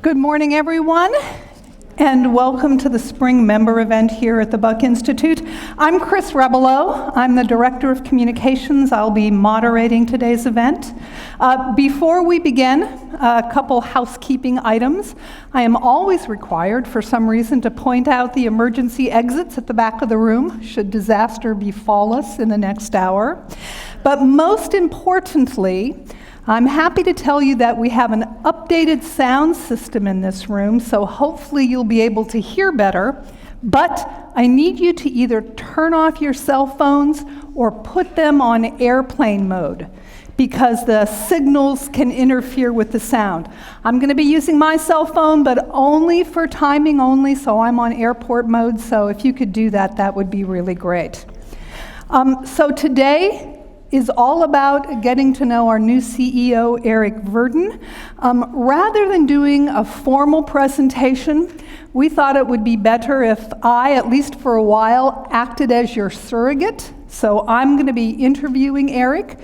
Good morning, everyone, and welcome to the spring member event here at the Buck Institute. I'm Kris Rebillot. I'm the Director of Communications. I'll be moderating today's event. Before we begin, a couple housekeeping items. I am always required, for some reason, to point out the emergency exits at the back of the room, should disaster befall us in the next hour. But most importantly, I'm happy to tell you that we have an updated sound system in this room, so hopefully you'll be able to hear better. But I need you to either turn off your cell phones or put them on airplane mode, because the signals can interfere with the sound. I'm going to be using my cell phone, but only for timing only, so I'm on airport mode, so if you could do that, that would be really great. So today is all about getting to know our new CEO, Eric Verdin. Rather than doing a formal presentation, we thought it would be better if I, at least for a while, acted as your surrogate. So I'm going to be interviewing Eric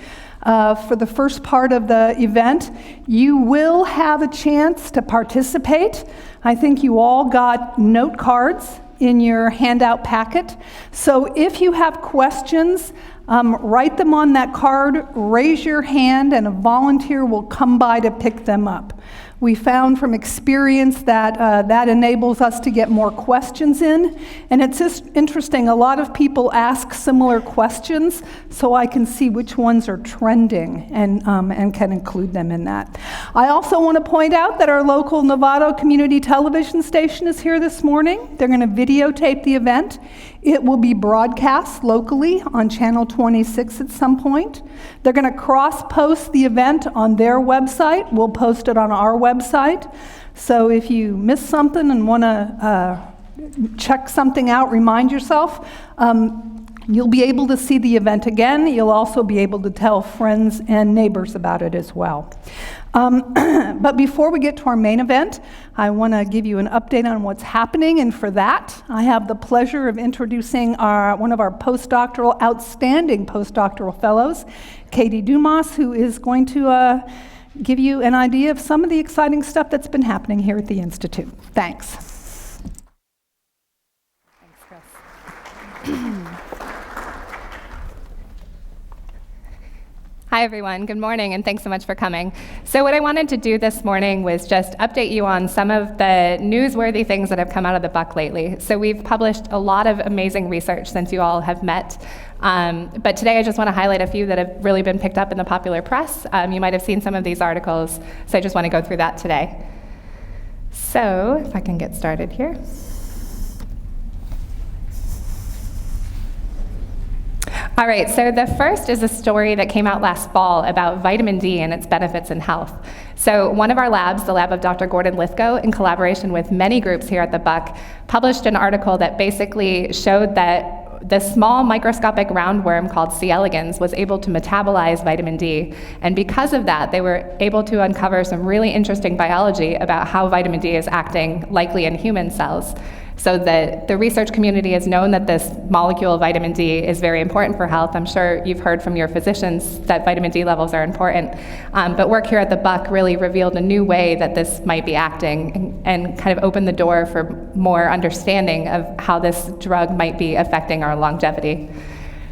for the first part of the event. You will have a chance to participate. I think you all got note cards in your handout packet. So if you have questions, write them on that card, raise your hand, and a volunteer will come by to pick them up. We found from experience that that enables us to get more questions in, and it's just interesting, a lot of people ask similar questions, so I can see which ones are trending and can include them in that. I also want to point out that our local Novato community television station is here this morning. They're going to videotape the event. It will be broadcast locally on Channel 26 at some point. They're going to cross-post the event on their website. We'll post it on our website. So if you miss something and want to check something out, remind yourself, you'll be able to see the event again. You'll also be able to tell friends and neighbors about it as well. But before we get to our main event, I want to give you an update on what's happening, and for that, I have the pleasure of introducing one of our outstanding postdoctoral fellows, Katie Dumas, who is going to give you an idea of some of the exciting stuff that's been happening here at the Institute. Thanks. Thanks, Kris. Hi everyone, good morning, and thanks so much for coming. So what I wanted to do this morning was just update you on some of the newsworthy things that have come out of the Buck lately. So we've published a lot of amazing research since you all have met, but today I just want to highlight a few that have really been picked up in the popular press. You might have seen some of these articles, so I just want to go through that today. So if I can get started here. All right, so the first is a story that came out last fall about vitamin D and its benefits in health. So one of our labs, the lab of Dr. Gordon Lithgow, in collaboration with many groups here at the Buck, published an article that basically showed that the small microscopic roundworm called C. elegans was able to metabolize vitamin D. And because of that, they were able to uncover some really interesting biology about how vitamin D is acting likely in human cells. So the research community has known that this molecule, vitamin D, is very important for health. I'm sure you've heard from your physicians that vitamin D levels are important. But work here at the Buck really revealed a new way that this might be acting and kind of opened the door for more understanding of how this drug might be affecting our longevity.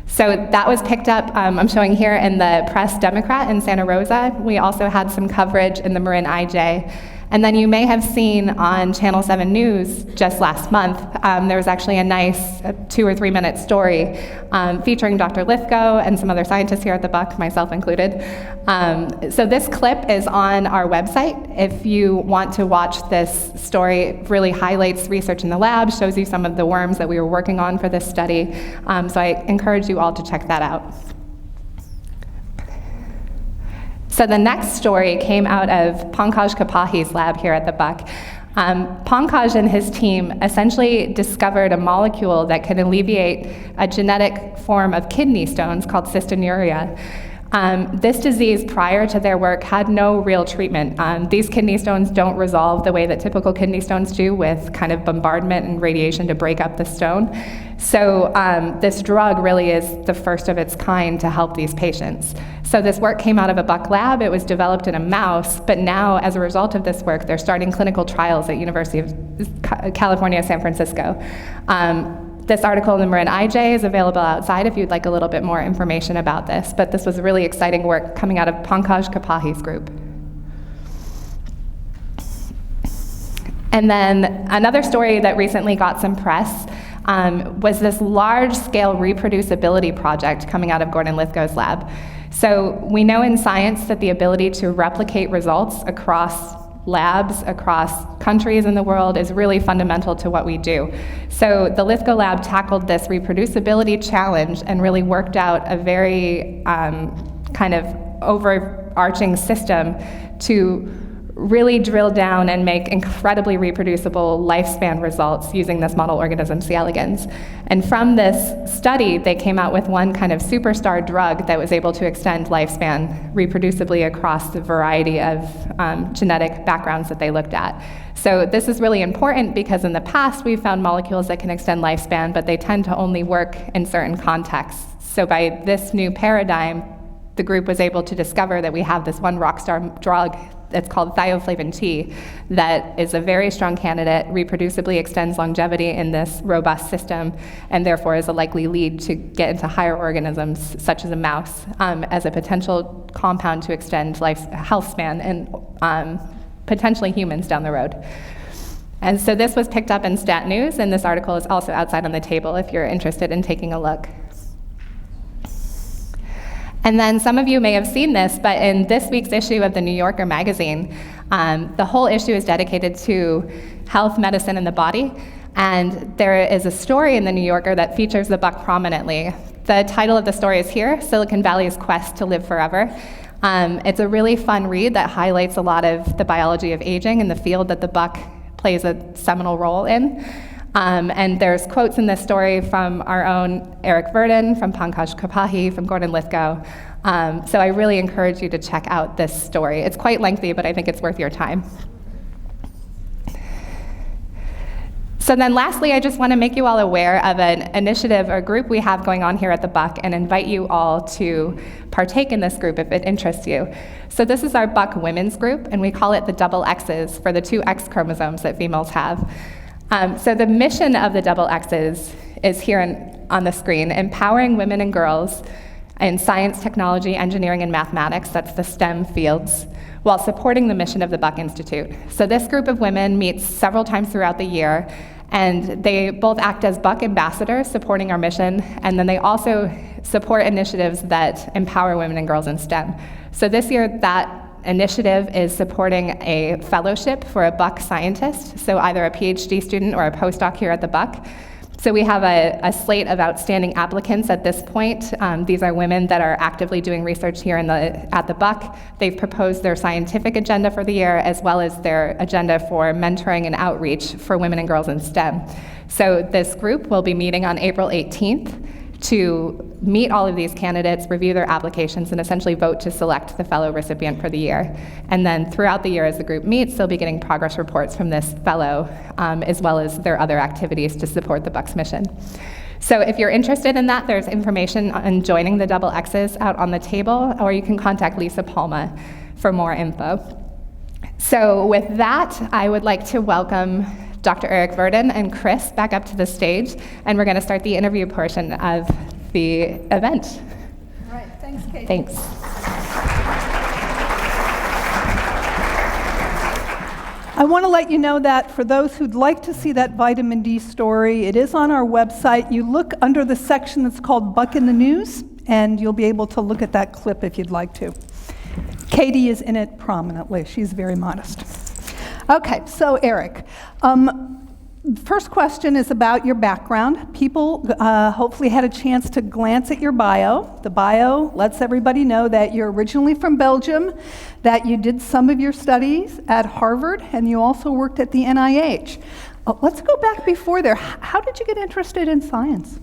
So that was picked up, I'm showing here in the Press Democrat in Santa Rosa. We also had some coverage in the Marin IJ. And then you may have seen on Channel 7 News just last month, there was actually a nice 2 or 3 minute story featuring Dr. Lithgow and some other scientists here at the Buck, myself included. So this clip is on our website. If you want to watch this story, it really highlights research in the lab, shows you some of the worms that we were working on for this study. So I encourage you all to check that out. So the next story came out of Pankaj Kapahi's lab here at the Buck. Pankaj and his team essentially discovered a molecule that can alleviate a genetic form of kidney stones called cystinuria. This disease, prior to their work, had no real treatment. These kidney stones don't resolve the way that typical kidney stones do, with kind of bombardment and radiation to break up the stone. So this drug really is the first of its kind to help these patients. So this work came out of a Buck lab. It was developed in a mouse, but now, as a result of this work, they're starting clinical trials at University of California, San Francisco. This article in the Marin IJ is available outside if you'd like a little bit more information about this, but this was really exciting work coming out of Pankaj Kapahi's group. And then another story that recently got some press was this large-scale reproducibility project coming out of Gordon Lithgow's lab. So we know in science that the ability to replicate results across labs, across countries in the world, is really fundamental to what we do. So the Lithgow lab tackled this reproducibility challenge and really worked out a very kind of overarching system to really drill down and make incredibly reproducible lifespan results using this model organism, C. elegans. And from this study, they came out with one kind of superstar drug that was able to extend lifespan reproducibly across the variety of genetic backgrounds that they looked at. So this is really important because in the past, we've found molecules that can extend lifespan, but they tend to only work in certain contexts. So by this new paradigm, the group was able to discover that we have this one rockstar drug that's called thioflavin T that is a very strong candidate, reproducibly extends longevity in this robust system, and therefore is a likely lead to get into higher organisms, such as a mouse, as a potential compound to extend health span in potentially humans down the road. And so this was picked up in Stat News, and this article is also outside on the table if you're interested in taking a look. And then some of you may have seen this, but in this week's issue of the New Yorker magazine, the whole issue is dedicated to health, medicine, and the body. And there is a story in the New Yorker that features the buck prominently. The title of the story is here, Silicon Valley's Quest to Live Forever. It's a really fun read that highlights a lot of the biology of aging and the field that the buck plays a seminal role in. And there's quotes in this story from our own Eric Verdin, from Pankaj Kapahi, from Gordon Lithgow. So I really encourage you to check out this story. It's quite lengthy, but I think it's worth your time. So then lastly, I just want to make you all aware of an initiative or group we have going on here at the Buck and invite you all to partake in this group if it interests you. So this is our Buck Women's Group, and we call it the double X's for the 2 X chromosomes that females have. So the mission of the double X's is here on the screen, empowering women and girls in science, technology, engineering, and mathematics, that's the STEM fields, while supporting the mission of the Buck Institute. So this group of women meets several times throughout the year, and they both act as Buck ambassadors supporting our mission, and then they also support initiatives that empower women and girls in STEM. So this year, that initiative is supporting a fellowship for a Buck scientist, so either a PhD student or a postdoc here at the Buck. So we have a slate of outstanding applicants at this point. These are women that are actively doing research here at the Buck. They've proposed their scientific agenda for the year, as well as their agenda for mentoring and outreach for women and girls in STEM. So this group will be meeting on April 18th to meet all of these candidates, review their applications, and essentially vote to select the fellow recipient for the year. And then throughout the year as the group meets, they'll be getting progress reports from this fellow, as well as their other activities to support the Buck's mission. So if you're interested in that, there's information on joining the double X's out on the table, or you can contact Lisa Palma for more info. So with that, I would like to welcome Dr. Eric Verdin and Kris back up to the stage, and we're going to start the interview portion of the event. All right, thanks, Katie. Thanks. I want to let you know that for those who'd like to see that vitamin D story, it is on our website. You look under the section that's called Buck in the News, and you'll be able to look at that clip if you'd like to. Katie is in it prominently. She's very modest. Okay, so Eric, first question is about your background. People hopefully had a chance to glance at your bio. The bio lets everybody know that you're originally from Belgium, that you did some of your studies at Harvard, and you also worked at the NIH. Let's go back before there. How did you get interested in science?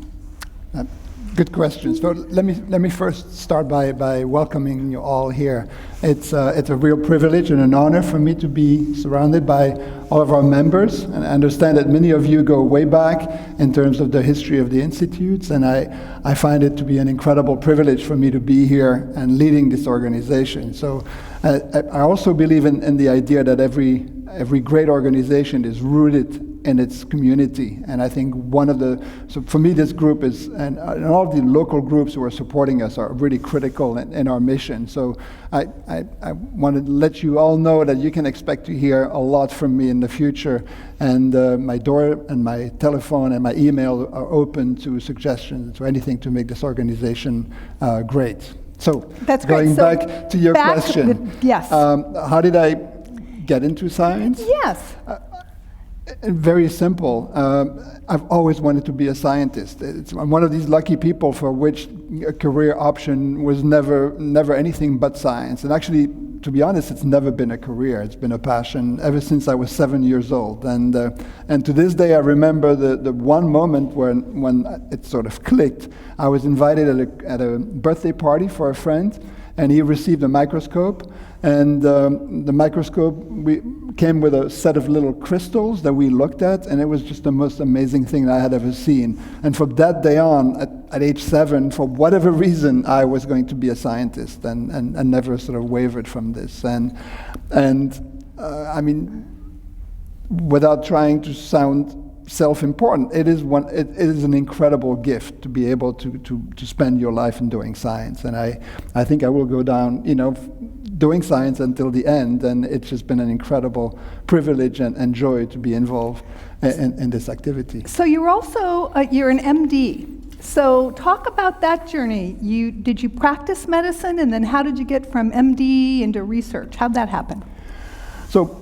Good questions. So let me first start by welcoming you all here. It's a real privilege and an honor for me to be surrounded by all of our members, and I understand that many of you go way back in terms of the history of the institutes, and I find it to be an incredible privilege for me to be here and leading this organization. So I also believe in the idea that every great organization is rooted in its community, and I think so for me this group is, and all of the local groups who are supporting us are really critical in our mission. So I want to let you all know that you can expect to hear a lot from me in the future, and my door and my telephone and my email are open to suggestions or anything to make this organization great. So that's great. Going So back to your question, yes. How did I get into science? Yes. Very simple. I've always wanted to be a scientist. I'm one of these lucky people for which a career option was never anything but science. And actually, to be honest, it's never been a career. It's been a passion ever since I was 7 years old. And to this day, I remember the one moment when it sort of clicked. I was invited at a birthday party for a friend, and he received a microscope. And the microscope came with a set of little crystals that we looked at, and it was just the most amazing thing that I had ever seen. And from that day on, at age 7, for whatever reason, I was going to be a scientist, and never sort of wavered from this. And I mean, without trying to sound self-important, it is an incredible gift to be able to spend your life in doing science. And I think I will go down, doing science until the end, and it's just been an incredible privilege and joy to be involved in this activity. So you're also, you're an MD. So talk about that journey. Did you practice medicine, and then how did you get from MD into research? How'd that happen? So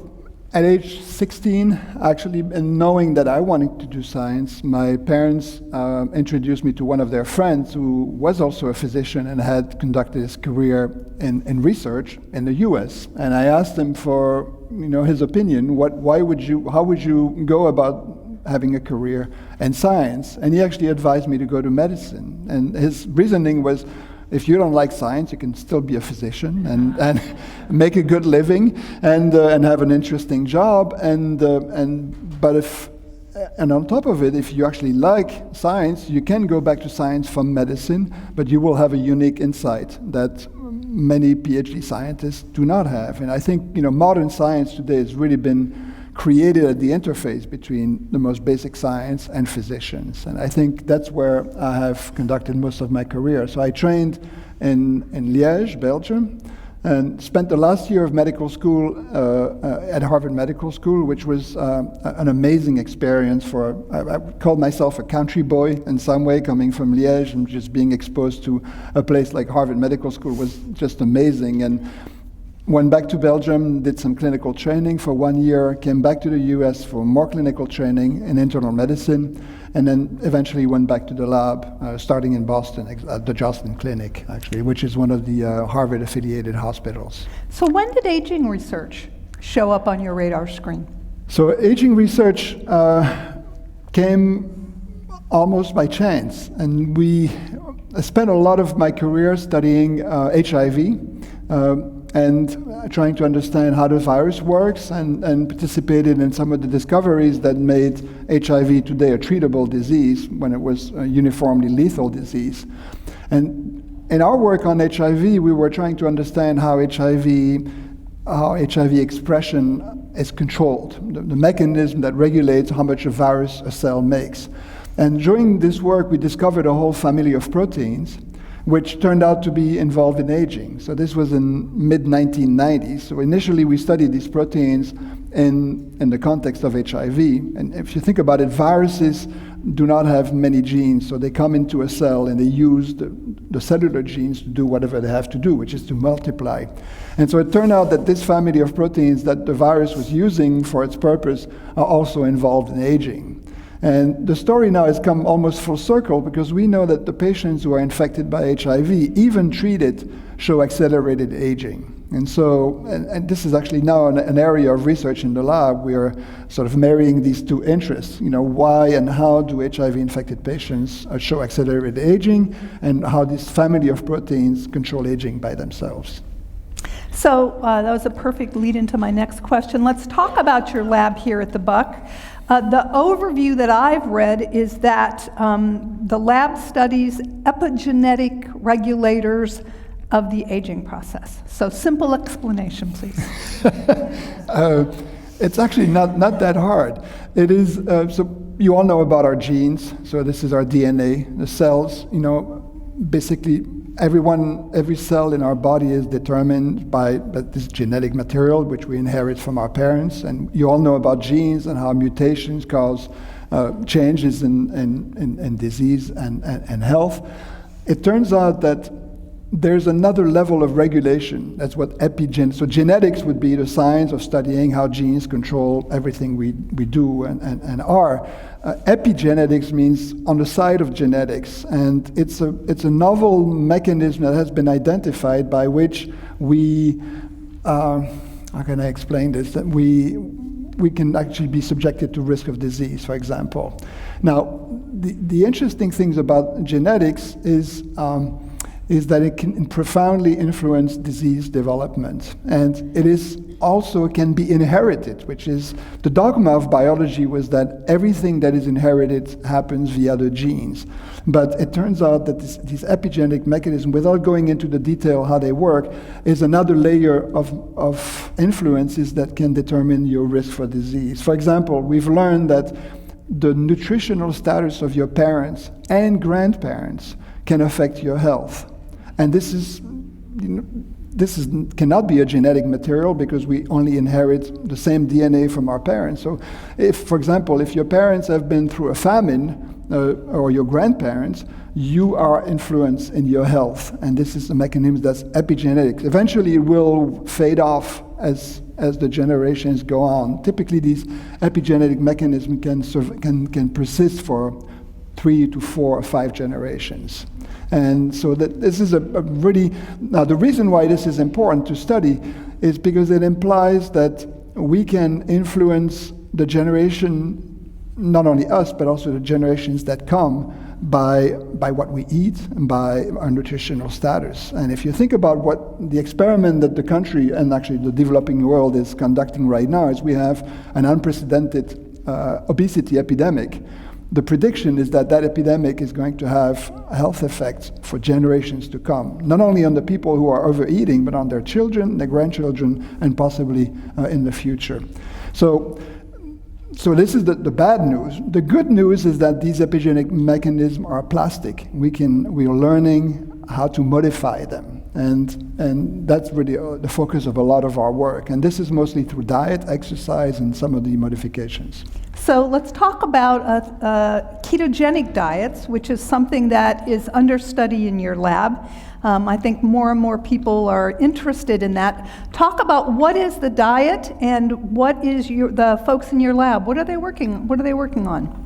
at age 16, actually, and knowing that I wanted to do science, my parents introduced me to one of their friends who was also a physician and had conducted his career in research in the US. And I asked him for his opinion. How would you go about having a career in science? And he actually advised me to go to medicine. And his reasoning was, if you don't like science, you can still be a physician and make a good living and have an interesting job. But on top of it, if you actually like science, you can go back to science from medicine, but you will have a unique insight that many PhD scientists do not have. And I think modern science today has really been created at the interface between the most basic science and physicians. And I think that's where I have conducted most of my career. So I trained in Liège, Belgium, and spent the last year of medical school at Harvard Medical School, which was an amazing experience I called myself a country boy in some way, coming from Liège, and just being exposed to a place like Harvard Medical School was just amazing. And went back to Belgium, did some clinical training for 1 year, came back to the US for more clinical training in internal medicine, and then eventually went back to the lab, starting in Boston, at the Joslin Clinic, actually, which is one of the Harvard-affiliated hospitals. So when did aging research show up on your radar screen? So aging research came almost by chance, and I spent a lot of my career studying HIV, and trying to understand how the virus works, and participated in some of the discoveries that made HIV today a treatable disease when it was a uniformly lethal disease. And in our work on HIV, we were trying to understand how HIV expression is controlled, the mechanism that regulates how much a virus a cell makes. And during this work, we discovered a whole family of proteins which turned out to be involved in aging. So this was in mid-1990s. So initially we studied these proteins in the context of HIV. And if you think about it, viruses do not have many genes, so they come into a cell and they use the cellular genes to do whatever they have to do, which is to multiply. And so it turned out that this family of proteins that the virus was using for its purpose are also involved in aging. And the story now has come almost full circle, because we know that the patients who are infected by HIV, even treated, show accelerated aging. And so, and this is actually now an area of research in the lab. We are sort of marrying these two interests. Why and how do HIV-infected patients show accelerated aging, and how this family of proteins control aging by themselves. So that was a perfect lead into my next question. Let's talk about your lab here at the Buck. The overview that I've read is that the lab studies epigenetic regulators of the aging process. So simple explanation, please. It's actually not that hard. It is, so you all know about our genes. So this is our DNA, the cells, basically every cell in our body is determined by this genetic material which we inherit from our parents. And you all know about genes and how mutations cause changes in disease and health. It turns out that there's another level of regulation. That's what epigenetics. So genetics would be the science of studying how genes control everything we do and are. Epigenetics means on the side of genetics, and it's a novel mechanism that has been identified by which we how can I explain this? That we can actually be subjected to risk of disease, for example. Now, the interesting things about genetics is that it can profoundly influence disease development. And it is also can be inherited, which is the dogma of biology was that everything that is inherited happens via the genes. But it turns out that these epigenetic mechanisms, without going into the detail how they work, is another layer of influences that can determine your risk for disease. For example, we've learned that the nutritional status of your parents and grandparents can affect your health. And this cannot be a genetic material because we only inherit the same DNA from our parents. So for example, if your parents have been through a famine, or your grandparents, you are influenced in your health. And this is a mechanism that's epigenetics. Eventually it will fade off as the generations go on. Typically these epigenetic mechanisms can persist for 3 to 4 or 5 generations. And so that this is a really, now the reason why this is important to study is because it implies that we can influence the generation, not only us, but also the generations that come by what we eat and by our nutritional status. And if you think about what the experiment that the country and actually the developing world is conducting right now is we have an unprecedented obesity epidemic. The prediction is that epidemic is going to have health effects for generations to come, not only on the people who are overeating, but on their children, their grandchildren, and possibly in the future. So this is the bad news. The good news is that these epigenetic mechanisms are plastic. We are learning how to modify them. And that's really the focus of a lot of our work. And this is mostly through diet, exercise, and some of the modifications. So let's talk about ketogenic diets, which is something that is under study in your lab. I think more and more people are interested in that. Talk about what is the diet and what is the folks in your lab. What are they working on?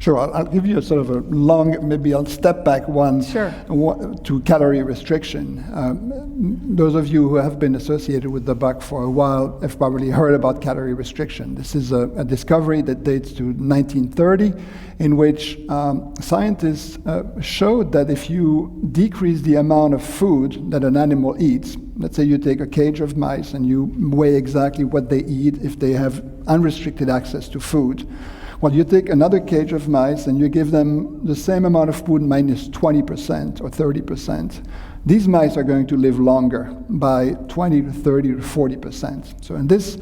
Sure, I'll give you a sort of a long, maybe I'll step back one. Sure. To calorie restriction. Those of you who have been associated with the Buck for a while have probably heard about calorie restriction. This is a discovery that dates to 1930, in which scientists showed that if you decrease the amount of food that an animal eats, let's say you take a cage of mice and you weigh exactly what they eat if they have unrestricted access to food. Well, you take another cage of mice and you give them the same amount of food minus 20% or 30%. These mice are going to live longer by 20 to 30 to 40%. So in this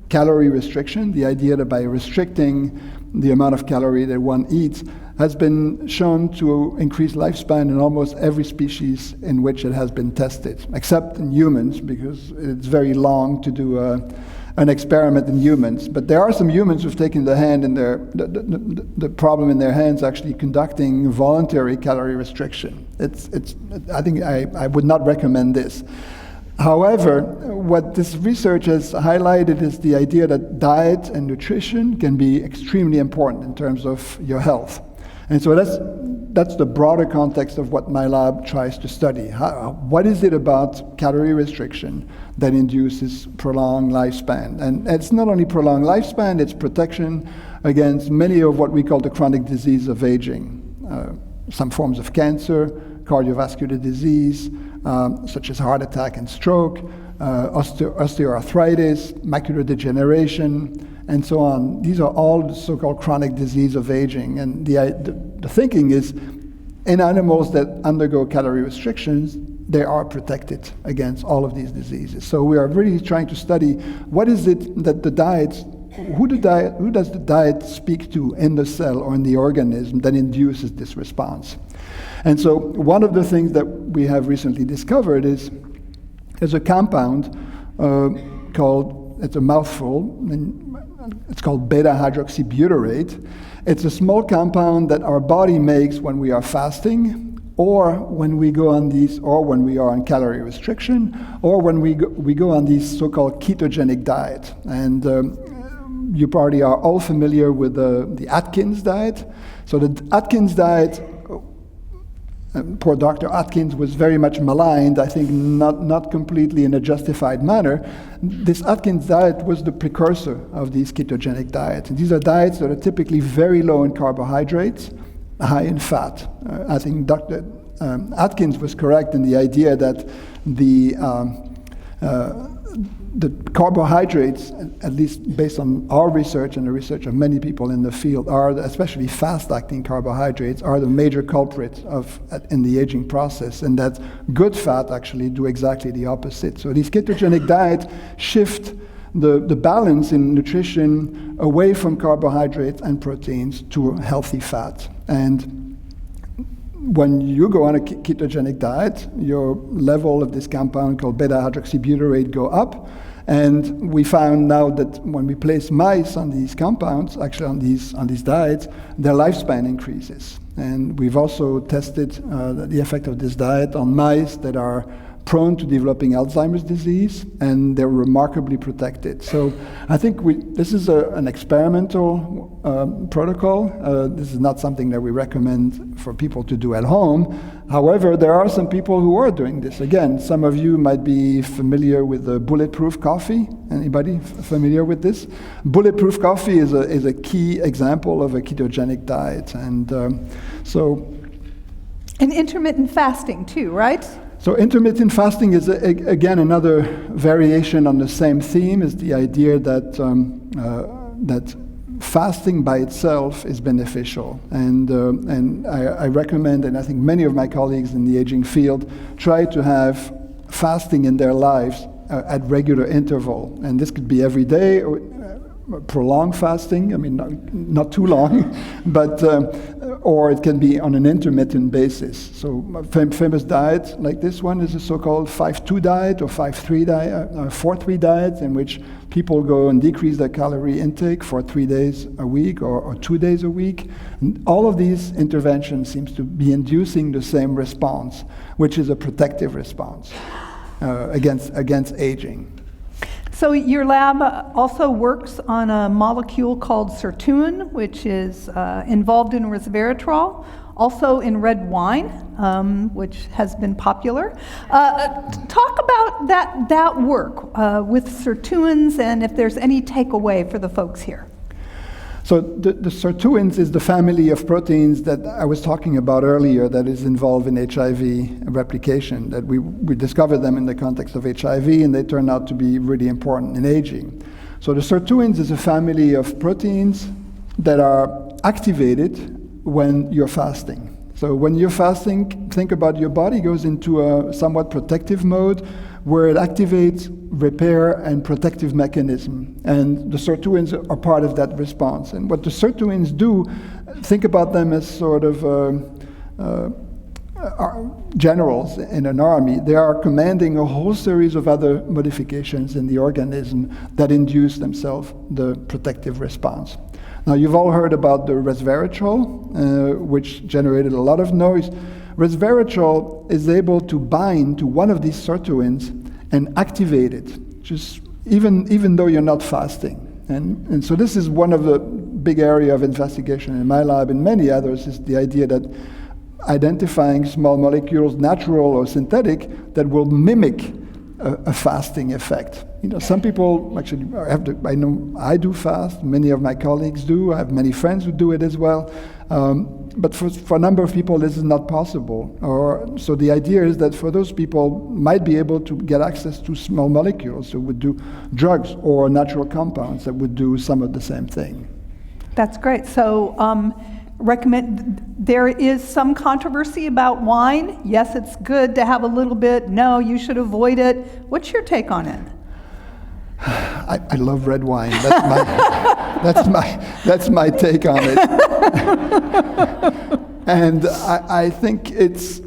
calorie restriction, the idea that by restricting the amount of calorie that one eats has been shown to increase lifespan in almost every species in which it has been tested, except in humans, because it's very long to do an experiment in humans. But there are some humans who've taken the problem in their hands, actually conducting voluntary calorie restriction. I think I would not recommend this. However, what this research has highlighted is the idea that diet and nutrition can be extremely important in terms of your health. And so that's the broader context of what my lab tries to study. What is it about calorie restriction that induces prolonged lifespan? And it's not only prolonged lifespan, it's protection against many of what we call the chronic disease of aging. Some forms of cancer, cardiovascular disease, such as heart attack and stroke, osteoarthritis, macular degeneration, and so on. These are all the so-called chronic disease of aging. And the thinking is, in animals that undergo calorie restrictions, they are protected against all of these diseases. So we are really trying to study what is it that who does the diet speak to in the cell or in the organism that induces this response? And so one of the things that we have recently discovered is there's a compound called, it's a mouthful, and it's called beta-hydroxybutyrate. It's a small compound that our body makes when we are fasting, or when we go on these, or when we are on calorie restriction, or when we go on these so-called ketogenic diet. And you probably are all familiar with the Atkins diet. So the Atkins diet, poor Dr. Atkins was very much maligned, I think not completely in a justified manner. This Atkins diet was the precursor of these ketogenic diets. And these are diets that are typically very low in carbohydrates, high in fat. I think Dr. Atkins was correct in the idea that the carbohydrates, at least based on our research and the research of many people in the field, especially fast-acting carbohydrates, are the major culprits in the aging process, and that good fat actually do exactly the opposite. So these ketogenic diets shift the balance in nutrition away from carbohydrates and proteins to healthy fat. And when you go on a ketogenic diet, your level of this compound called beta-hydroxybutyrate go up. And we found now that when we place mice on these compounds, actually on these diets, their lifespan increases. And we've also tested the effect of this diet on mice that are prone to developing Alzheimer's disease, and they're remarkably protected. So I think this is an experimental protocol. This is not something that we recommend for people to do at home. However, there are some people who are doing this. Again, some of you might be familiar with the bulletproof coffee. Anybody familiar with this? Bulletproof coffee is a key example of a ketogenic diet. And And intermittent fasting too, right? So intermittent fasting is, again, another variation on the same theme, is the idea that that fasting by itself is beneficial. And I recommend, and I think many of my colleagues in the aging field try to have fasting in their lives at regular interval. And this could be every day, or prolonged fasting, I mean, not too long, but or it can be on an intermittent basis. So a famous diet like this one is a so-called 5-2 diet or 5-3 diet, 4-3 diet, in which people go and decrease their calorie intake for 3 days a week or 2 days a week. And all of these interventions seems to be inducing the same response, which is a protective response against aging. So your lab also works on a molecule called Sirtuin, which is involved in resveratrol, also in red wine, which has been popular. Talk about that work with Sirtuins, and if there's any takeaway for the folks here. So the Sirtuins is the family of proteins that I was talking about earlier that is involved in HIV replication, that we discovered them in the context of HIV, and they turn out to be really important in aging. So the Sirtuins is a family of proteins that are activated when you're fasting. So when you're fasting, think about your body goes into a somewhat protective mode where it activates repair and protective mechanism. And the Sirtuins are part of that response. And what the Sirtuins do, think about them as sort of generals in an army. They are commanding a whole series of other modifications in the organism that induce themselves the protective response. Now, you've all heard about the resveratrol, which generated a lot of noise. Resveratrol is able to bind to one of these Sirtuins and activate it, just even though you're not fasting. And so this is one of the big area of investigation in my lab and many others is the idea that identifying small molecules, natural or synthetic, that will mimic a fasting effect. Some people actually I know I do fast, many of my colleagues do, I have many friends who do it as well, but for a number of people this is not possible. So the idea is that for those people might be able to get access to small molecules that would do drugs or natural compounds that would do some of the same thing. That's great. So there is some controversy about wine. Yes, it's good to have a little bit. No, you should avoid it. What's your take on it? I love red wine. That's my take on it. And I think it's,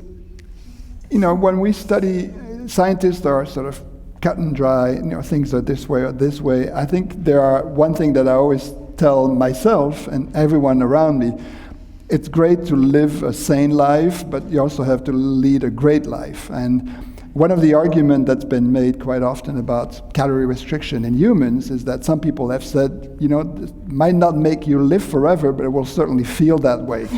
when we study, scientists are sort of cut and dry, things are this way or this way. I think one thing that I always tell myself and everyone around me, it's great to live a sane life, but you also have to lead a great life. And one of the arguments that's been made quite often about calorie restriction in humans is that some people have said, this might not make you live forever, but it will certainly feel that way.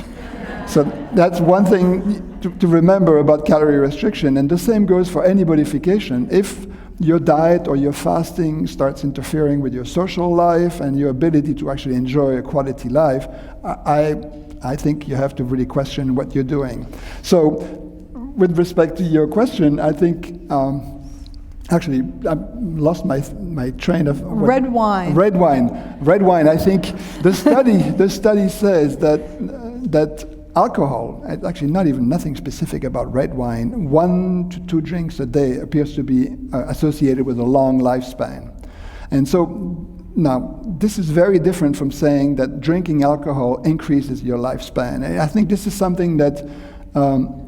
So that's one thing to remember about calorie restriction. And the same goes for any modification. If your diet or your fasting starts interfering with your social life and your ability to actually enjoy a quality life, I think you have to really question what you're doing. So with respect to your question, I think, actually, I lost my train of... Red wine. Red wine. I think the study says that alcohol, actually nothing specific about red wine, 1 to 2 drinks a day appears to be associated with a long lifespan. And so now, this is very different from saying that drinking alcohol increases your lifespan. And I think this is something that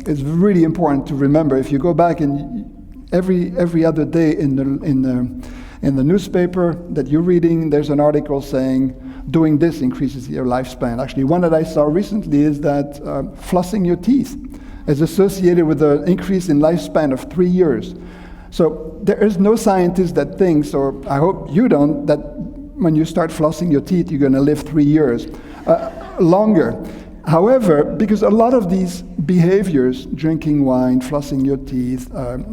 is really important to remember. If you go back and every other day in the newspaper that you're reading, there's an article saying doing this increases your lifespan. Actually, one that I saw recently is that flossing your teeth is associated with an increase in lifespan of 3 years. So there is no scientist that thinks, or I hope you don't, that when you start flossing your teeth, you're going to live 3 years longer. However, because a lot of these behaviors, drinking wine, flossing your teeth,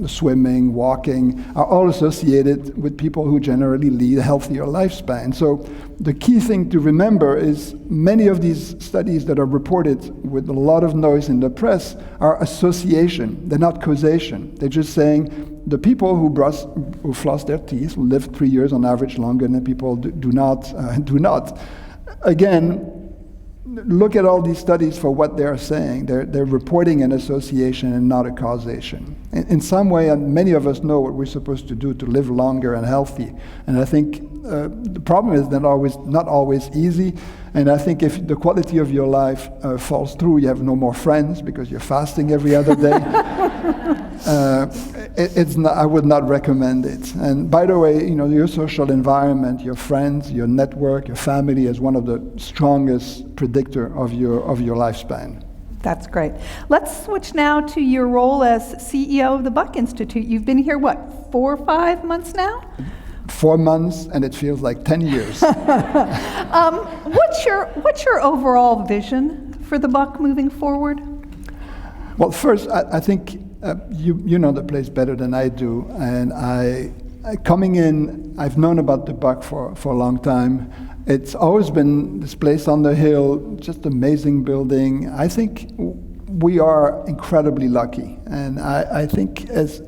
swimming, walking, are all associated with people who generally lead a healthier lifespan. So the key thing to remember is many of these studies that are reported with a lot of noise in the press are association. They're not causation. They're just saying the people who floss their teeth live 3 years on average longer than people do not. Again, look at all these studies for what they're saying. They're reporting an association and not a causation. In some way, and many of us know what we're supposed to do to live longer and healthy. And I think the problem is not always easy. And I think if the quality of your life falls through, you have no more friends because you're fasting every other day. I would not recommend it. And by the way, your social environment, your friends, your network, your family is one of the strongest predictor of your lifespan. That's great. Let's switch now to your role as CEO of the Buck Institute. You've been here, 4 or 5 months now? 4 months, and it feels like 10 years. What's your overall vision for the Buck moving forward? Well, first, I think you know the place better than I do, and coming in, I've known about the Buck for a long time. It's always been this place on the hill, just amazing building. I think we are incredibly lucky, and I think as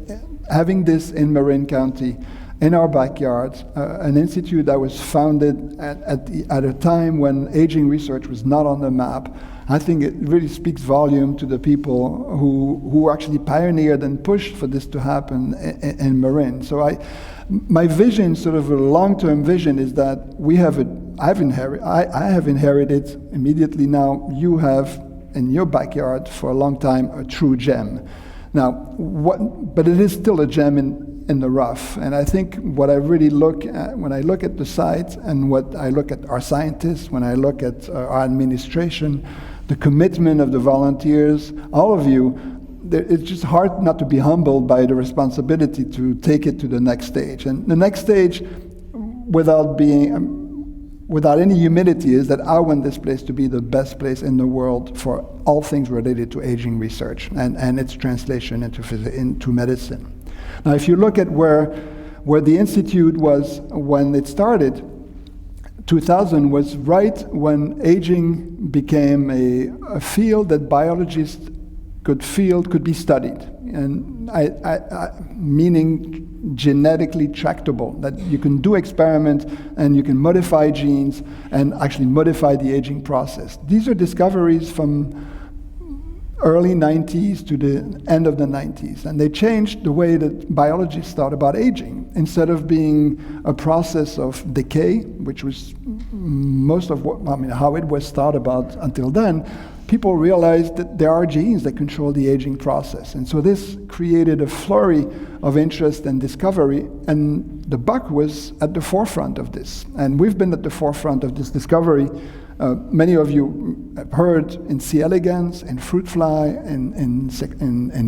having this in Marin County, in our backyard, an institute that was founded at a time when aging research was not on the map, I think it really speaks volume to the people who actually pioneered and pushed for this to happen in Marin. So my vision, sort of a long-term vision, is that I have inherited immediately now. You have in your backyard for a long time a true gem. Now, but it is still a gem in the rough. And I think what I really look at when I look at the site and what I look at our scientists, when I look at our administration, the commitment of the volunteers, all of you, it's just hard not to be humbled by the responsibility to take it to the next stage. And the next stage, without being, without any humility, is that I want this place to be the best place in the world for all things related to aging research and its translation into medicine. Now, if you look at where the Institute was when it started, 2000 was right when aging became a field that biologists could be studied, and meaning genetically tractable, that you can do experiments and you can modify genes and actually modify the aging process. These are discoveries from early 90s to the end of the 90s, and they changed the way that biologists thought about aging. Instead of being a process of decay, which was how it was thought about until then, people realized that there are genes that control the aging process. And so this created a flurry of interest and discovery, and the buck was at the forefront of this. And we've been at the forefront of this discovery. Many of you have heard in C. elegans, in fruit fly, in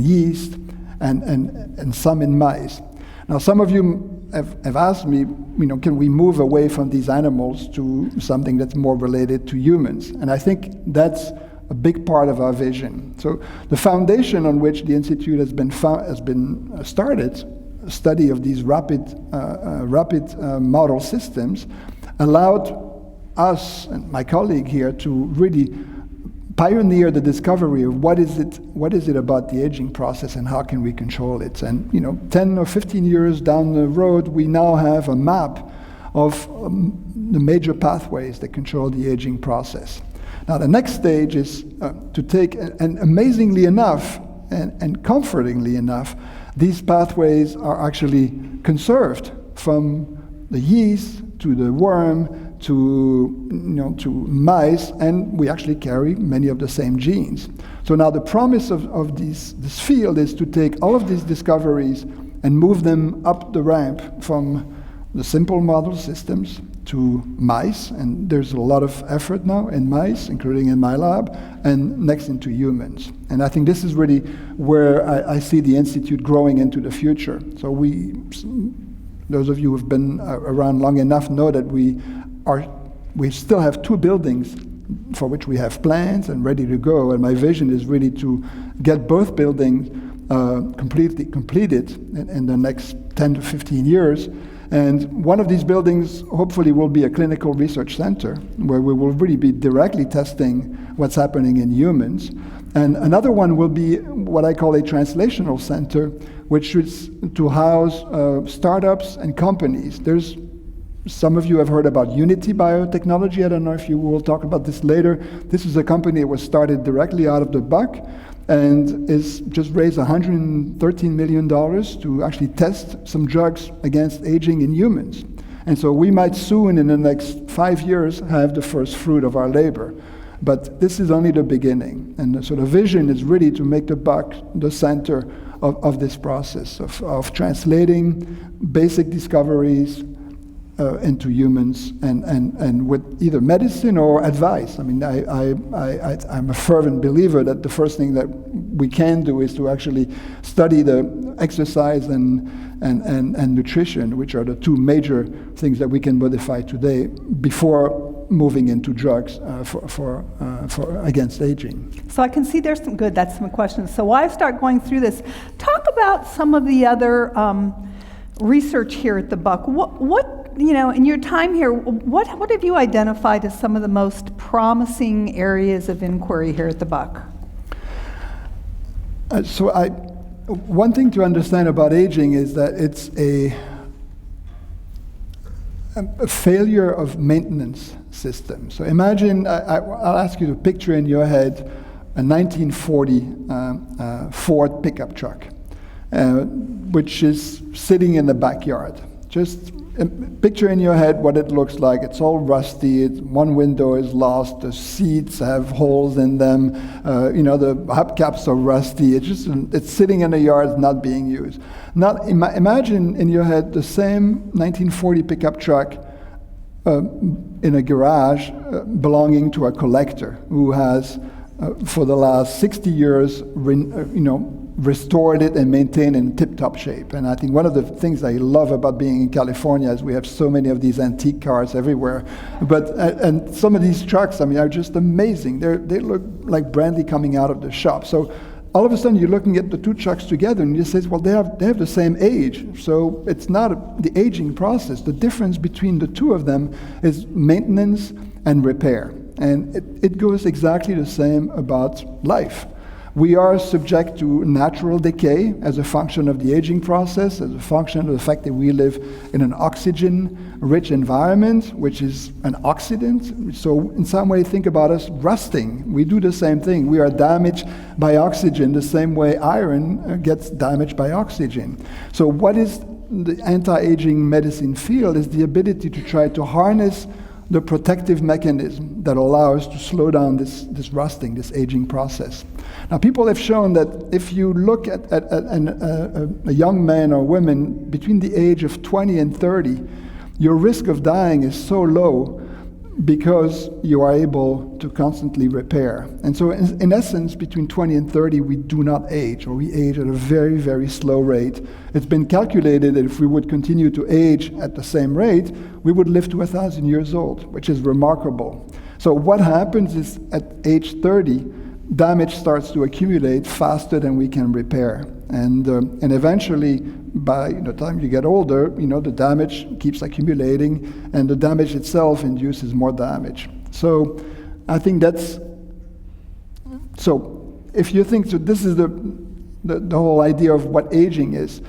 yeast, and some in mice. Now, some of you have asked me, can we move away from these animals to something that's more related to humans? And I think that's a big part of our vision. So the foundation on which the Institute has been started, a study of these rapid model systems, allowed us and my colleague here to really pioneer the discovery of what is it about the aging process and how can we control it. And 10 or 15 years down the road, we now have a map of the major pathways that control the aging process. Now, the next stage is to take, and amazingly enough, and comfortingly enough, these pathways are actually conserved from the yeast to the worm to mice, and we actually carry many of the same genes. So now the promise of this field is to take all of these discoveries and move them up the ramp from the simple model systems to mice, and there's a lot of effort now in mice, including in my lab, and next into humans. And I think this is really where I see the Institute growing into the future. So those of you who have been around long enough know that we still have 2 buildings for which we have plans and ready to go, and my vision is really to get both buildings completely completed in the next 10 to 15 years. And one of these buildings hopefully will be a clinical research center where we will really be directly testing what's happening in humans. And another one will be what I call a translational center, which is to house startups and companies. Some of you have heard about Unity Biotechnology. I don't know if you will talk about this later. This is a company that was started directly out of the buck and is just raised $113 million to actually test some drugs against aging in humans. And so we might soon, in the next 5 years, have the first fruit of our labor. But this is only the beginning. And so the vision is really to make the buck the center of this process of translating basic discoveries into humans and with either medicine or advice. I mean, I'm a fervent believer that the first thing that we can do is to actually study the exercise and nutrition, which are the 2 major things that we can modify today before moving into drugs for against aging. So I can see there's that's some questions. So while I start going through this, talk about some of the other research here at the Buck. What in your time here, what have you identified as some of the most promising areas of inquiry here at the Buck? One thing to understand about aging is that it's a failure of maintenance system. So imagine, I'll ask you to picture in your head a 1940 Ford pickup truck, which is sitting in the backyard. Just picture in your head what it looks like. It's all rusty. One window is lost. The seats have holes in them. The hubcaps are rusty. It's sitting in the yard, not being used. Imagine in your head the same 1940 pickup truck in a garage belonging to a collector who has, for the last 60 years, restored it and maintained it in tip-top shape. And I think one of the things I love about being in California is we have so many of these antique cars everywhere. But and some of these trucks, I mean, are just amazing. They look like brand new coming out of the shop. So all of a sudden, you're looking at the two trucks together, and you say, well, they have the same age. So it's not the aging process. The difference between the two of them is maintenance and repair. And it goes exactly the same about life. We are subject to natural decay as a function of the aging process, as a function of the fact that we live in an oxygen-rich environment, which is an oxidant. So in some way, think about us rusting. We do the same thing. We are damaged by oxygen the same way iron gets damaged by oxygen. So what is the anti-aging medicine field is the ability to try to harness the protective mechanism that allows us to slow down this rusting, this aging process. Now, people have shown that if you look at a young man or woman between the age of 20 and 30, your risk of dying is so low because you are able to constantly repair. And so in essence, between 20 and 30, we do not age, or we age at a very, very slow rate. It's been calculated that if we would continue to age at the same rate, we would live to 1,000 years old, which is remarkable. So what happens is at age 30, damage starts to accumulate faster than we can repair. And eventually, by the time you get older, the damage keeps accumulating, and the damage itself induces more damage. So I think that's, so if you think, so this is the whole idea of what aging is.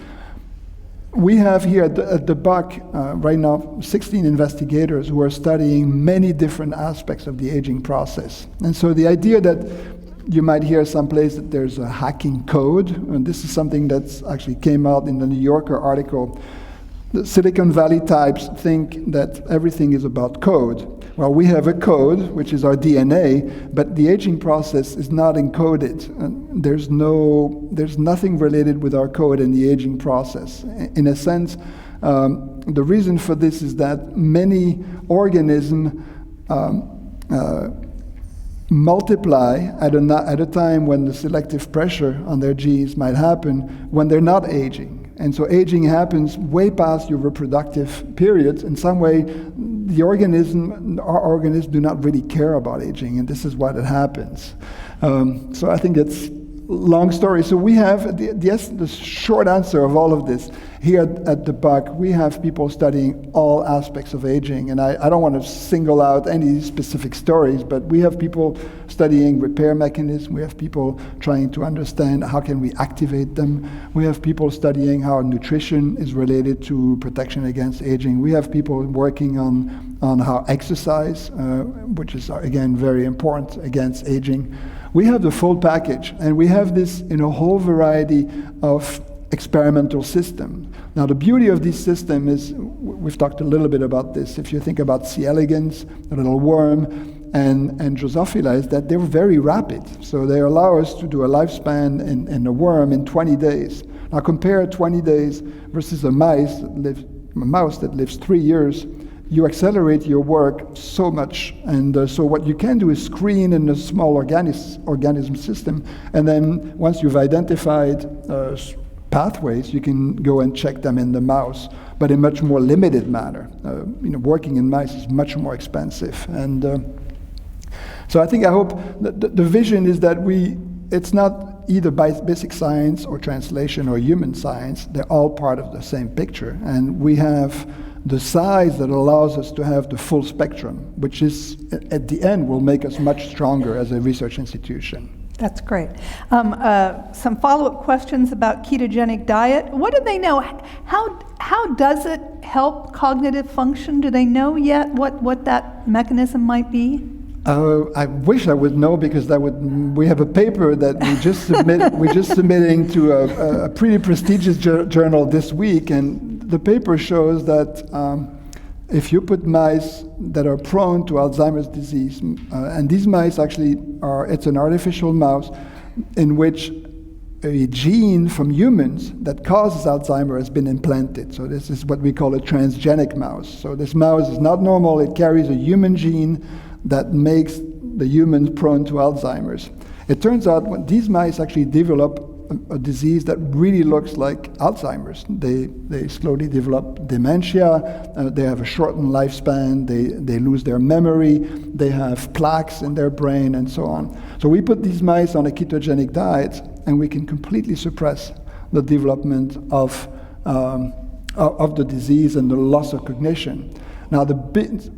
We have here at the Buck right now 16 investigators who are studying many different aspects of the aging process. And so the idea that you might hear someplace that there's a hacking code, and this is something that's actually came out in the New Yorker article. The Silicon Valley types think that everything is about code. Well, we have a code, which is our DNA, but the aging process is not encoded. And there's nothing related with our code in the aging process. In a sense, the reason for this is that many organisms multiply at a time when the selective pressure on their genes might happen when they're not aging. And so aging happens way past your reproductive periods. In some way, our organisms do not really care about aging, and this is why it happens. So I think it's long story. So we have the short answer of all of this. Here at the Buck, we have people studying all aspects of aging, and I don't want to single out any specific stories, but we have people studying repair mechanisms. We have people trying to understand how can we activate them. We have people studying how nutrition is related to protection against aging. We have people working on how exercise, which is again very important against aging. We have the full package, and we have this in a whole variety of experimental system. Now, the beauty of this system is, we've talked a little bit about this, if you think about C. elegans, the little worm, and Drosophila, is that they're very rapid. So they allow us to do a lifespan in a worm in 20 days. Now, compare 20 days versus a mouse that lives 3 years. You accelerate your work so much, and so what you can do is screen in a small organism system, and then once you've identified pathways, you can go and check them in the mouse, but in much more limited manner. Working in mice is much more expensive, and so I hope that the vision is that it's not either basic science or translation or human science. They're all part of the same picture, and we have the size that allows us to have the full spectrum, which is, at the end, will make us much stronger as a research institution. That's great. Some follow-up questions about ketogenic diet. What do they know? How does it help cognitive function? Do they know yet what that mechanism might be? I wish I would know, because we have a paper that we're just submitting to a pretty prestigious journal this week, and the paper shows that if you put mice that are prone to Alzheimer's disease, and these mice actually it's an artificial mouse in which a gene from humans that causes Alzheimer's has been implanted. So this is what we call a transgenic mouse. So this mouse is not normal. It carries a human gene that makes the humans prone to Alzheimer's. It turns out when these mice actually develop a disease that really looks like Alzheimer's. They slowly develop dementia, they have a shortened lifespan, they lose their memory, they have plaques in their brain, and so on. So we put these mice on a ketogenic diet, and we can completely suppress the development of the disease and the loss of cognition. Now,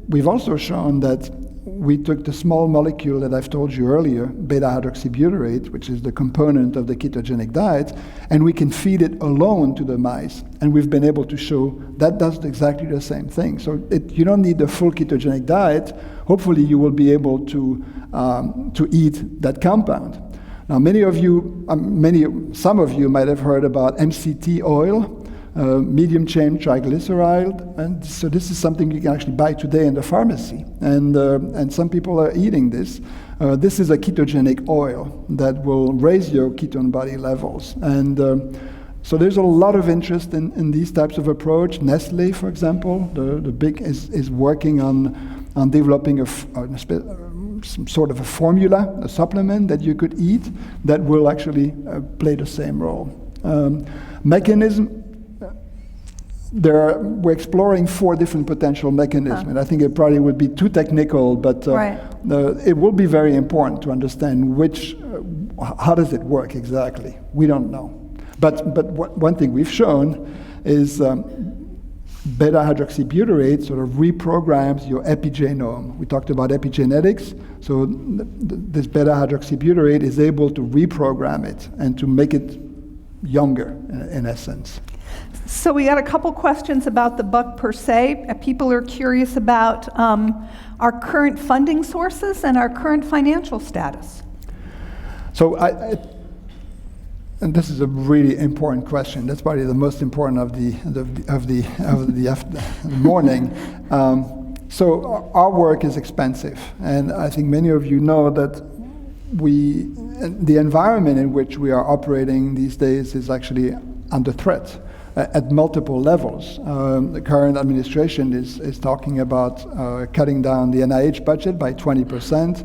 we've also shown that we took the small molecule that I've told you earlier, beta-hydroxybutyrate, which is the component of the ketogenic diet, and we can feed it alone to the mice. And we've been able to show that does exactly the same thing. So you don't need the full ketogenic diet. Hopefully you will be able to eat that compound. Now, some of you might have heard about MCT oil, medium-chain triglyceride, and so this is something you can actually buy today in the pharmacy, and some people are eating this. This is a ketogenic oil that will raise your ketone body levels, and so there's a lot of interest in these types of approach. Nestle, for example, the big is working on developing some sort of a formula, a supplement that you could eat that will actually play the same role. Mechanism. We're exploring 4 different potential mechanisms, and I think it probably would be too technical, but it will be very important to understand how does it work exactly. We don't know. But one thing we've shown is beta-hydroxybutyrate sort of reprograms your epigenome. We talked about epigenetics, so this beta-hydroxybutyrate is able to reprogram it and to make it younger, in essence. So we got a couple questions about the buck per se. People are curious about our current funding sources and our current financial status. So and this is a really important question. That's probably the most important of the morning. So our work is expensive, and I think many of you know that the environment in which we are operating these days is actually under threat at multiple levels. The current administration is talking about cutting down the NIH budget by 20%,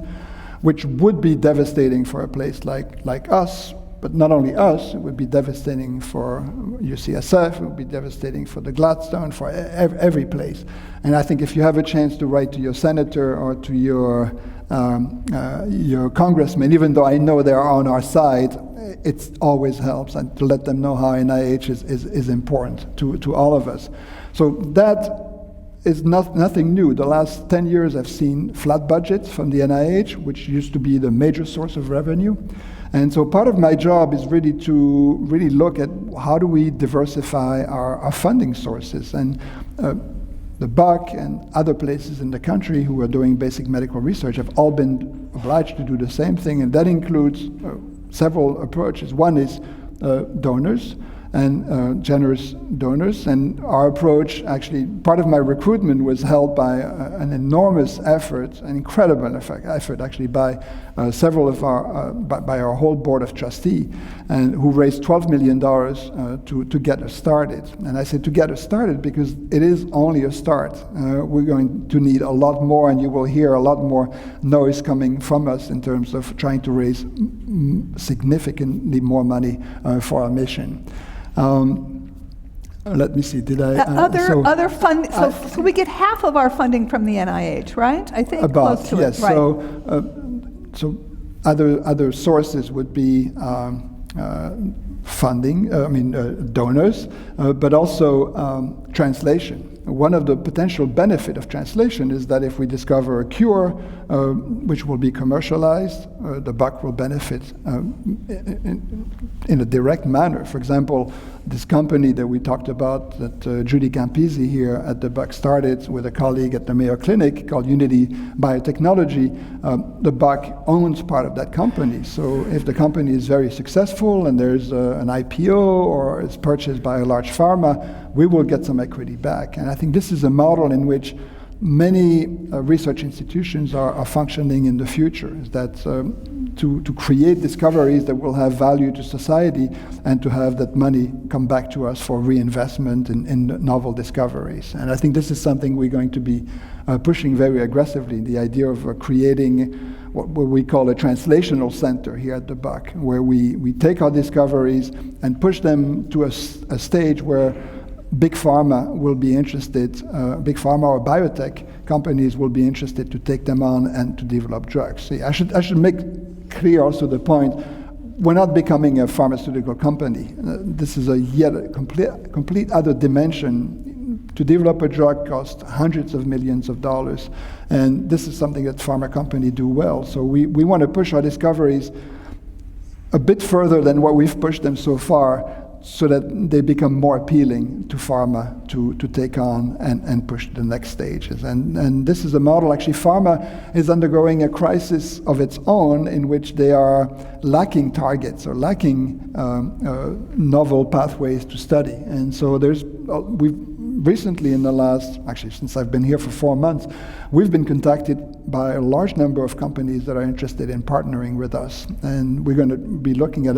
which would be devastating for a place like us. But not only us, it would be devastating for UCSF, it would be devastating for the Gladstone, for every place. And I think if you have a chance to write to your senator or to your congressman, even though I know they're on our side, it always helps, and to let them know how NIH is important to all of us. So that is nothing new. The last 10 years I've seen flat budgets from the NIH, which used to be the major source of revenue. And so part of my job is really to look at how do we diversify our funding sources. And the Buck and other places in the country who are doing basic medical research have all been obliged to do the same thing, and that includes several approaches. One is donors, and generous donors. And our approach, actually, part of my recruitment was held by an enormous effort, an incredible effort actually by several of by our whole board of trustees, and who raised $12 million to get us started. And I said to get us started because it is only a start. We're going to need a lot more, and you will hear a lot more noise coming from us in terms of trying to raise significantly more money for our mission. Let me see. Did I? Other funding. So we get half of our funding from the NIH, right? I think about close to yes. it. Right. So other sources would be funding. Donors, but also translation. One of the potential benefit of translation is that if we discover a cure, which will be commercialized, the Buck will benefit in a direct manner. For example, this company that we talked about, that Judy Campisi here at the Buck started with a colleague at the Mayo Clinic called Unity Biotechnology, the Buck owns part of that company. So if the company is very successful and there's an IPO or it's purchased by a large pharma, we will get some equity back. And I think this is a model in which many research institutions are functioning in the future, is that to create discoveries that will have value to society and to have that money come back to us for reinvestment in novel discoveries. And I think this is something we're going to be pushing very aggressively, the idea of creating what we call a translational center here at the Buck, where we take our discoveries and push them to a stage where big pharma will be interested, big pharma or biotech companies will be interested to take them on and to develop drugs. See, I should make clear also the point, we're not becoming a pharmaceutical company. This is yet a complete other dimension. To develop a drug costs hundreds of millions of dollars, and this is something that pharma companies do well. So we want to push our discoveries a bit further than what we've pushed them so far, so that they become more appealing to pharma to take on and push to the next stages. And this is a model, actually pharma is undergoing a crisis of its own in which they are lacking targets or lacking novel pathways to study. And so we've recently in the last, actually since I've been here for 4 months, we've been contacted by a large number of companies that are interested in partnering with us. And we're going to be looking at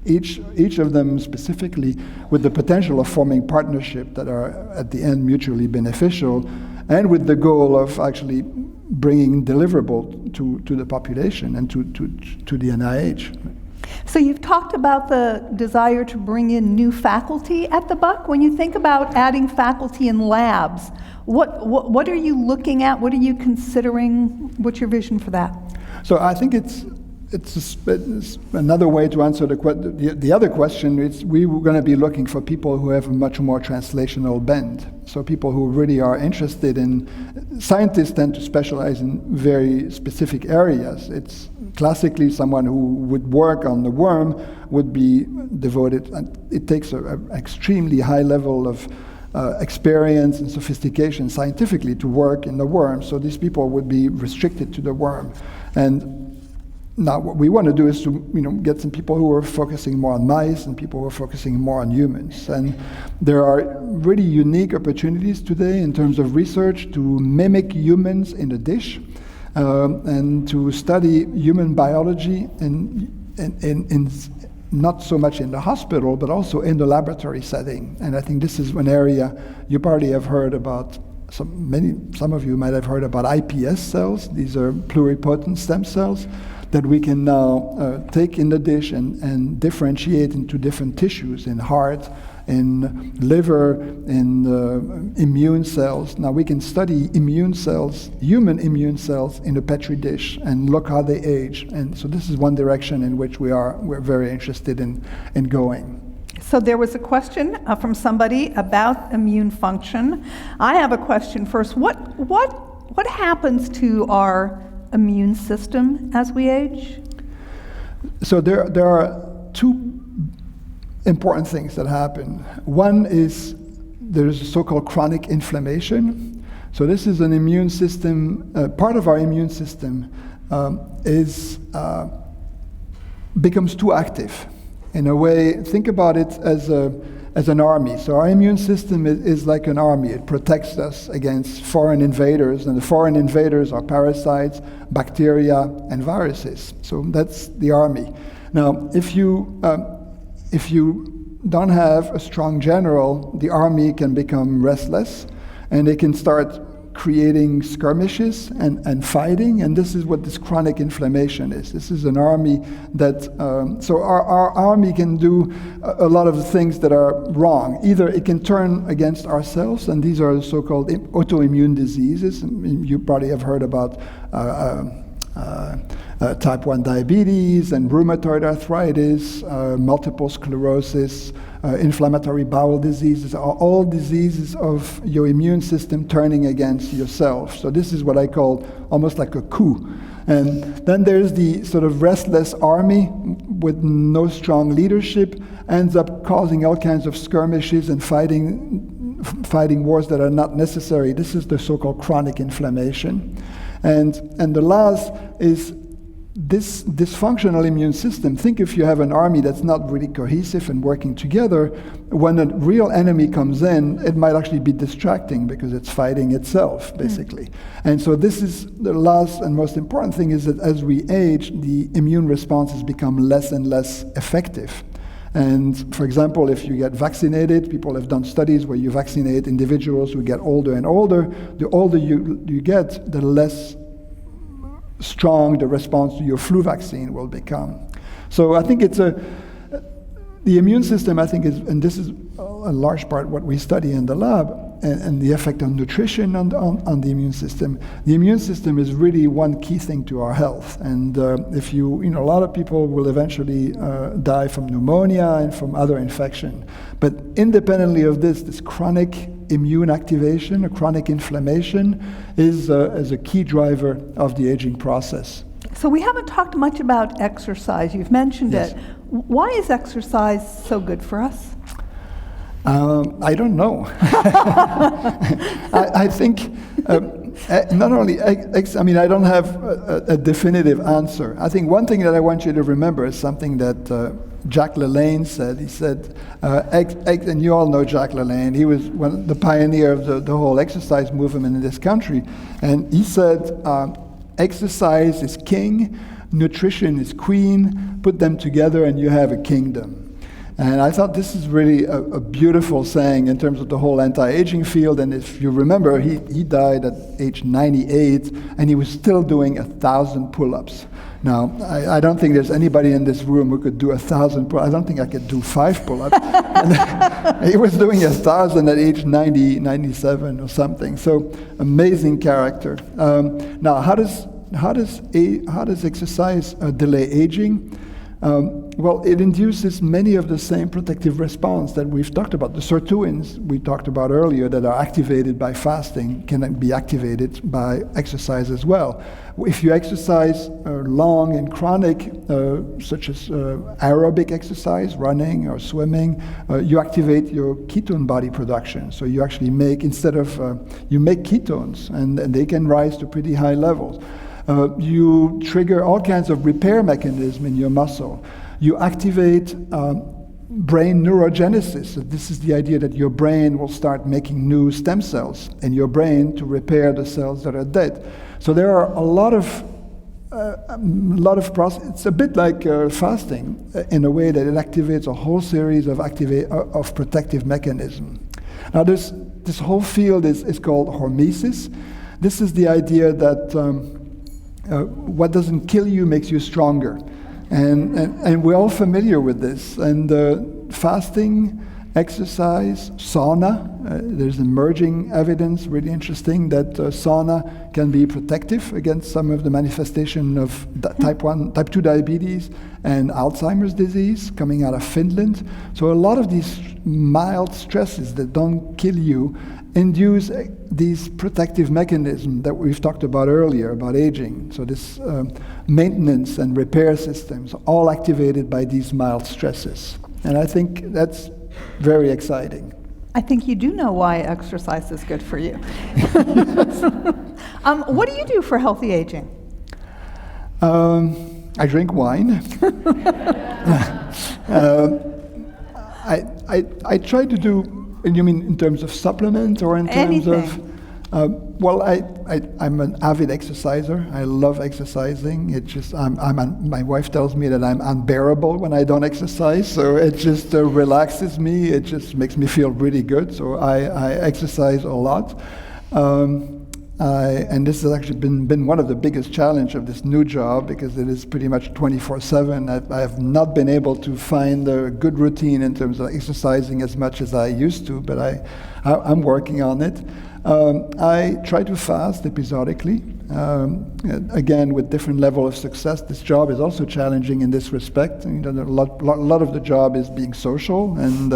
each of them specifically with the potential of forming partnerships that are at the end mutually beneficial, and with the goal of actually bringing deliverable to the population and to the NIH. So you've talked about the desire to bring in new faculty at the Buck. When you think about adding faculty in labs, what are you looking at? What are you considering? What's your vision for that? So I think it's another way to answer the other question. We were going to be looking for people who have a much more translational bent. So people who really are interested in, scientists tend to specialize in very specific areas. It's classically someone who would work on the worm would be devoted, and it takes an extremely high level of experience and sophistication scientifically to work in the worm. So these people would be restricted to the worm. And now what we want to do is to get some people who are focusing more on mice and people who are focusing more on humans. And there are really unique opportunities today in terms of research to mimic humans in a dish and to study human biology in not so much in the hospital, but also in the laboratory setting. And I think this is an area you probably have heard about. Some of you might have heard about iPS cells. These are pluripotent stem cells that we can now take in the dish and differentiate into different tissues, in heart, in liver, in immune cells. Now we can study immune cells, human immune cells, in a Petri dish and look how they age. And so this is one direction in which we're very interested in going. So there was a question from somebody about immune function. I have a question first. What happens to our immune system as we age? So there are two important things that happen. One is there's a so-called chronic inflammation. So this is an immune system, part of our immune system becomes too active. In a way, think about it as an army. So our immune system is like an army. It protects us against foreign invaders, and the foreign invaders are parasites, bacteria, and viruses. So that's the army. Now, if you don't have a strong general, the army can become restless, and they can start creating skirmishes and fighting, and this is what this chronic inflammation is. This is an army that, so our army can do a lot of things that are wrong. Either it can turn against ourselves, and these are so-called autoimmune diseases. You probably have heard about type 1 diabetes and rheumatoid arthritis, multiple sclerosis, inflammatory bowel diseases, are all diseases of your immune system turning against yourself. So this is what I call almost like a coup. And then there's the sort of restless army with no strong leadership, ends up causing all kinds of skirmishes and fighting wars that are not necessary. This is the so-called chronic inflammation. And the last is this dysfunctional immune system. Think if you have an army that's not really cohesive and working together, when a real enemy comes in, it might actually be distracting because it's fighting itself, basically. And so this is the last and most important thing, is that as we age, the immune responses become less and less effective. And for example, if you get vaccinated, people have done studies where you vaccinate individuals who get older and older. The older you get, the less strong the response to your flu vaccine will become. So I think the immune system, I think, and this is a large part what we study in the lab, and the effect on nutrition on the immune system. The immune system is really one key thing to our health. And if a lot of people will eventually die from pneumonia and from other infection. But independently of this chronic immune activation, or chronic inflammation, is a key driver of the aging process. So we haven't talked much about exercise. You've mentioned it. Why is exercise so good for us? I don't know. I think not only, I don't have a definitive answer. I think one thing that I want you to remember is something that Jacques Lalanne said. He said, and you all know Jacques Lalanne, he was the pioneer of the whole exercise movement in this country. And he said, exercise is king, nutrition is queen, put them together and you have a kingdom. And I thought this is really a beautiful saying in terms of the whole anti-aging field. And if you remember, he died at age 98, and he was still doing 1,000 pull-ups. Now, I don't think there's anybody in this room who could do 1,000 pull-ups. I don't think I could do 5 pull-ups. He was doing 1,000 at age 90, 97 or something. So amazing character. Now, how does exercise delay aging? Well, it induces many of the same protective response that we've talked about. The Sirtuins we talked about earlier that are activated by fasting can be activated by exercise as well. If you exercise long and chronic, such as aerobic exercise, running or swimming, you activate your ketone body production. So you actually make you make ketones, and they can rise to pretty high levels. You trigger all kinds of repair mechanisms in your muscle. You activate brain neurogenesis. So this is the idea that your brain will start making new stem cells in your brain to repair the cells that are dead. So there are a lot of process. It's a bit like fasting in a way that it activates a whole series of protective mechanisms. Now this whole field is called hormesis. This is the idea that what doesn't kill you makes you stronger. And we're all familiar with this. And fasting, exercise, sauna, there's emerging evidence, really interesting, that sauna can be protective against some of the manifestation of type 2 diabetes and Alzheimer's disease coming out of Finland. So a lot of these mild stresses that don't kill you induce these protective mechanisms that we've talked about earlier, about aging. So this maintenance and repair systems, all activated by these mild stresses. And I think that's very exciting. I think you do know why exercise is good for you. What do you do for healthy aging? I drink wine. I try to do. You mean in terms of supplement or in terms Anything. Well, I'm an avid exerciser. I love exercising. It just my wife tells me that I'm unbearable when I don't exercise. So it just relaxes me. It just makes me feel really good. So I exercise a lot. And this has actually been one of the biggest challenges of this new job, because it is pretty much 24/7. I have not been able to find a good routine in terms of exercising as much as I used to, but I'm working on it. I try to fast episodically, again with different level of success. This job is also challenging in this respect. A lot of the job is being social, and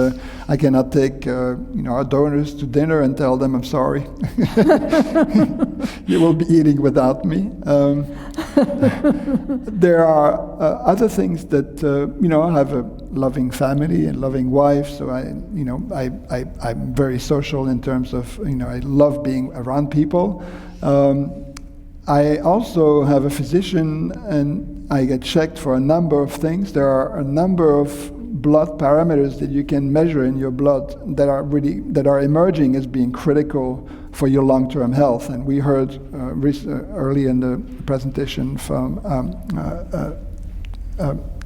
I cannot take our donors to dinner and tell them I'm sorry. You will be eating without me. There are other things that I have a loving family and loving wife, so I'm very social in terms of I love being around people. I also have a physician, and I get checked for a number of things. There are a number of blood parameters that you can measure in your blood that are emerging as being critical for your long-term health. And we heard early in the presentation from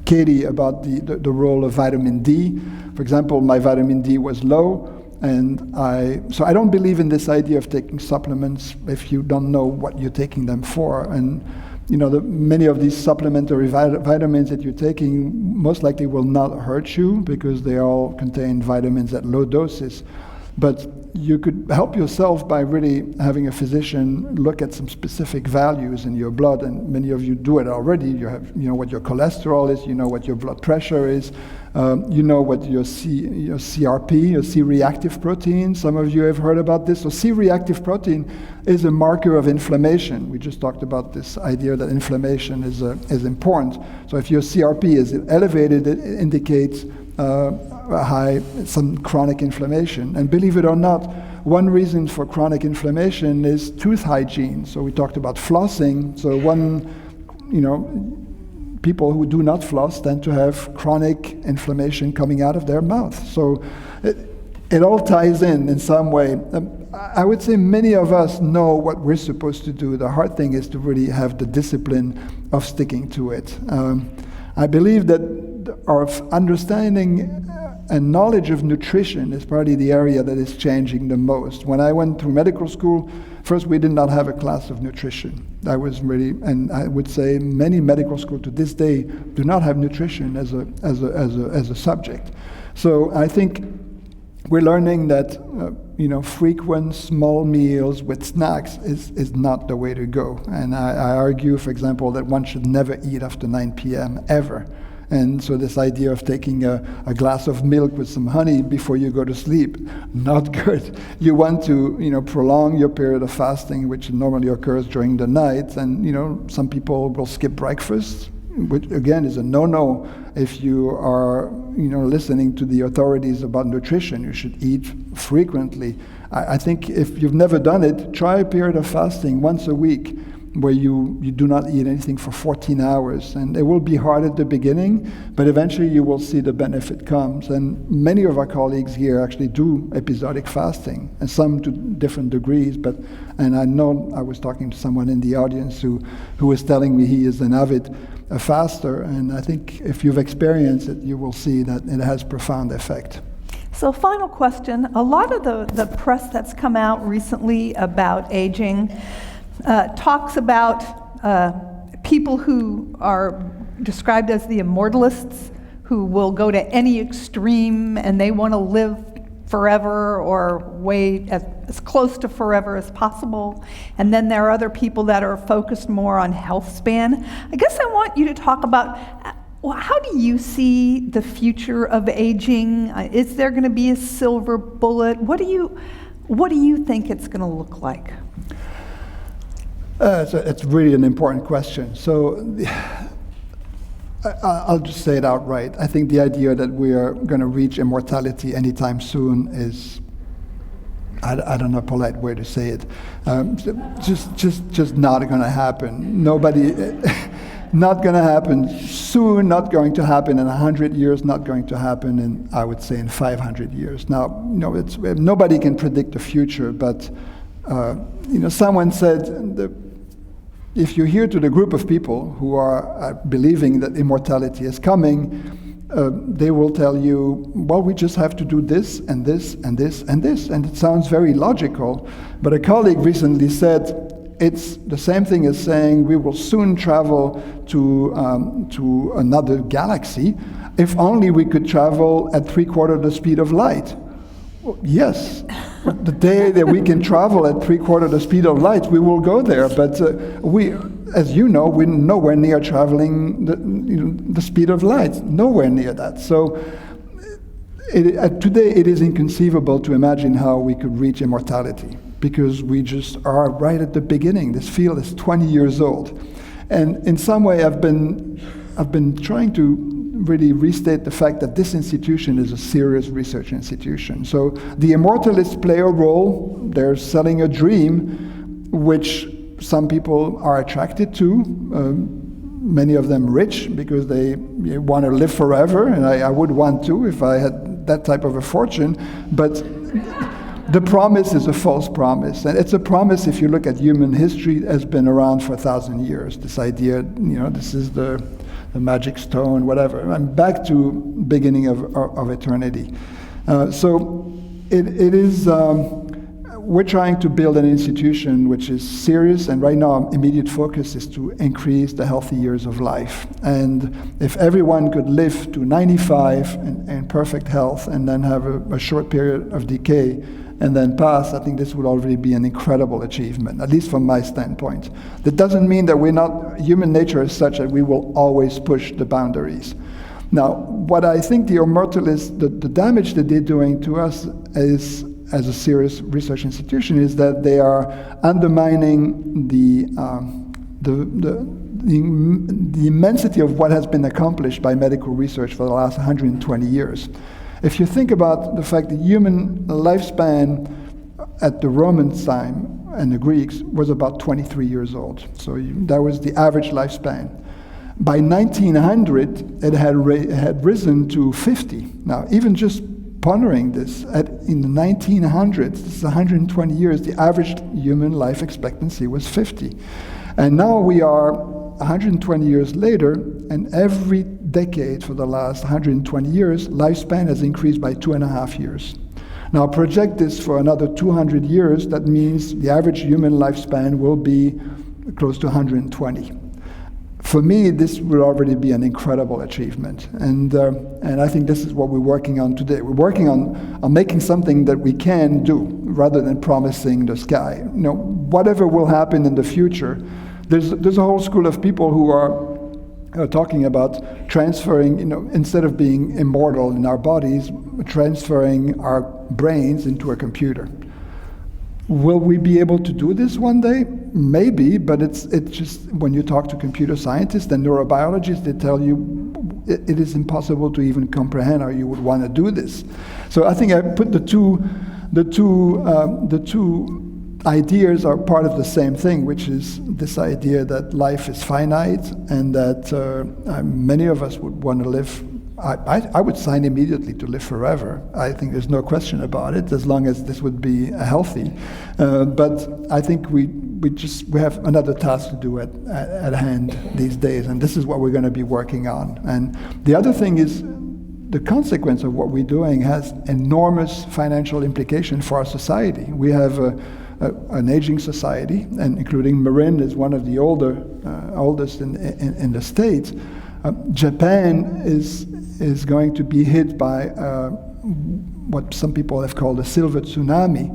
Katie about the role of vitamin D. For example, my vitamin D was low, and so I don't believe in this idea of taking supplements if you don't know what you're taking them for. many of these supplementary vitamins that you're taking most likely will not hurt you because they all contain vitamins at low doses. But you could help yourself by really having a physician look at some specific values in your blood, and many of you do it already. You know what your cholesterol is, you know what your blood pressure is, you know what your CRP, your C-reactive protein. Some of you have heard about this. So C-reactive protein is a marker of inflammation. We just talked about this idea that inflammation is important. So if your CRP is elevated, it indicates some chronic inflammation. And believe it or not, one reason for chronic inflammation is tooth hygiene. So we talked about flossing. So people who do not floss tend to have chronic inflammation coming out of their mouth. So it all ties in some way. I would say many of us know what we're supposed to do. The hard thing is to really have the discipline of sticking to it. I believe that our understanding and knowledge of nutrition is probably the area that is changing the most. When I went through medical school, first we did not have a class of nutrition. That was really, and I would say many medical schools to this day do not have nutrition as a subject. So I think we're learning that frequent small meals with snacks is not the way to go. And I argue, for example, that one should never eat after 9 p.m. ever. And so this idea of taking a glass of milk with some honey before you go to sleep, not good. You want to, prolong your period of fasting, which normally occurs during the night. And, some people will skip breakfast, which again is a no-no. If you are, listening to the authorities about nutrition, you should eat frequently. I think if you've never done it, try a period of fasting once a week, where you do not eat anything for 14 hours. And it will be hard at the beginning, but eventually you will see the benefit comes. And many of our colleagues here actually do episodic fasting, and some to different degrees. And I know I was talking to someone in the audience who was telling me he is an avid faster, and I think if you've experienced it, you will see that it has profound effect. So final question, a lot of the press that's come out recently about aging talks about people who are described as the immortalists, who will go to any extreme and they want to live forever or way as close to forever as possible. And then there are other people that are focused more on health span. I guess I want you to talk about, how do you see the future of aging? Is there going to be a silver bullet? What do you think it's going to look like? It's really an important question. So I'll just say it outright. I think the idea that we are going to reach immortality anytime soon is, I don't know a polite way to say it, just not going to happen. Not going to happen soon, not going to happen in 100 years, not going to happen in, I would say, in 500 years. Now, nobody can predict the future, but someone said, if you're here to the group of people who are believing that immortality is coming, they will tell you, well, we just have to do this and this and this and this. And it sounds very logical, but a colleague recently said, it's the same thing as saying we will soon travel to another galaxy if only we could travel at 3/4 the speed of light. Well, yes. The day that we can travel at 3/4 the speed of light, we will go there. But we, as you know, we're nowhere near traveling the speed of light. Nowhere near that. So today it is inconceivable to imagine how we could reach immortality, because we just are right at the beginning. This field is 20 years old, and in some way, I've been trying to really restate the fact that this institution is a serious research institution. So the immortalists play a role. They're selling a dream, which some people are attracted to, many of them rich, because they want to live forever, and I would want to if I had that type of a fortune, but the promise is a false promise. And it's a promise, if you look at human history, has been around for 1,000 years. This idea, this is the magic stone, whatever. I'm back to beginning of eternity. So it is, we're trying to build an institution which is serious, and right now our immediate focus is to increase the healthy years of life. And if everyone could live to 95 in perfect health and then have a short period of decay and then pass, I think this would already be an incredible achievement, at least from my standpoint. That doesn't mean that human nature is such that we will always push the boundaries. Now, what I think the Immortalists, the damage that they're doing to us is, as a serious research institution, is that they are undermining the immensity of what has been accomplished by medical research for the last 120 years. If you think about the fact that human lifespan at the Romans' time and the Greeks was about 23 years old. So that was the average lifespan. By 1900, it had risen to 50. Now, even just pondering this, in the 1900s, this is 120 years, the average human life expectancy was 50. And now we are 120 years later, and every decade for the last 120 years, lifespan has increased by 2.5 years. Now project this for another 200 years, that means the average human lifespan will be close to 120. For me, this would already be an incredible achievement, and I think this is what we're working on today. We're working on making something that we can do, rather than promising the sky. You know, whatever will happen in the future, there's a whole school of people who are talking about transferring, instead of being immortal in our bodies, transferring our brains into a computer. Will we be able to do this one day? Maybe, but it's just, when you talk to computer scientists and neurobiologists, they tell you it is impossible to even comprehend how you would want to do this. So I think I put the two ideas are part of the same thing, which is this idea that life is finite and that many of us would want to live. I would sign immediately to live forever. I think there's no question about it, as long as this would be healthy. But I think we have another task to do at hand these days, and this is what we're going to be working on. And the other thing is, the consequence of what we're doing has enormous financial implication for our society. We have an aging society, and including Marin is one of the oldest in the States. Japan is going to be hit by what some people have called a silver tsunami,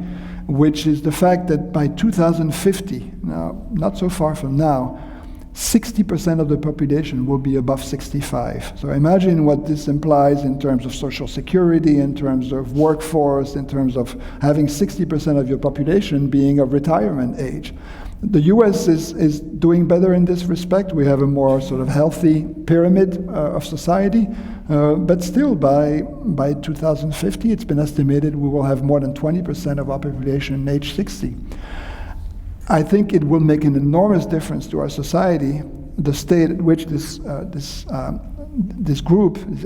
which is the fact that by 2050, now not so far from now, 60% of the population will be above 65. So imagine what this implies in terms of social security, in terms of workforce, in terms of having 60% of your population being of retirement age. The US is doing better in this respect. We have a more sort of healthy pyramid of society, but still by 2050, it's been estimated we will have more than 20% of our population age 60. I think it will make an enormous difference to our society, the state at which this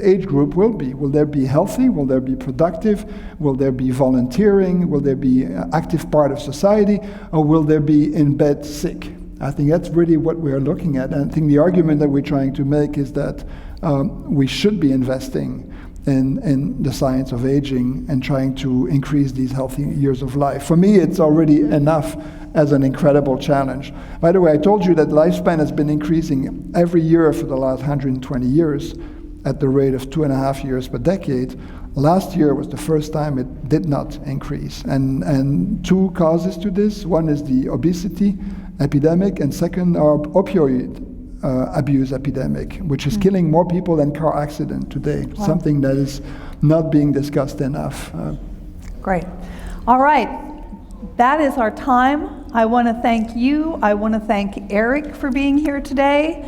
age group will be. Will there be healthy? Will there be productive? Will there be volunteering? Will there be an active part of society? Or will there be in bed sick? I think that's really what we're looking at. And I think the argument that we're trying to make is that we should be investing in the science of aging and trying to increase these healthy years of life. For me, it's already enough as an incredible challenge. By the way, I told you that lifespan has been increasing every year for the last 120 years at the rate of 2.5 years per decade. Last year was the first time it did not increase. And two causes to this. One is the obesity epidemic, and second, our opioid abuse epidemic, which is killing more people than car accident today. Wow. Something that is not being discussed enough. Great. All right. That is our time. I want to thank you. I want to thank Eric for being here today.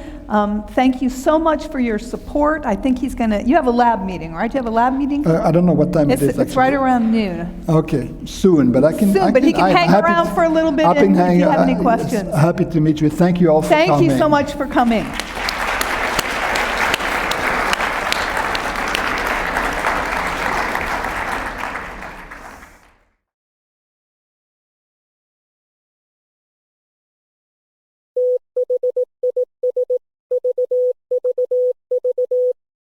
Thank you so much for your support. I think he's going to, you have a lab meeting, right? You have a lab meeting? I don't know what time it is. It's right around noon. Okay, soon, but I can. But he can hang around for a little bit if you have any questions. Happy to meet you. Thank you all for coming. Thank you so much for coming.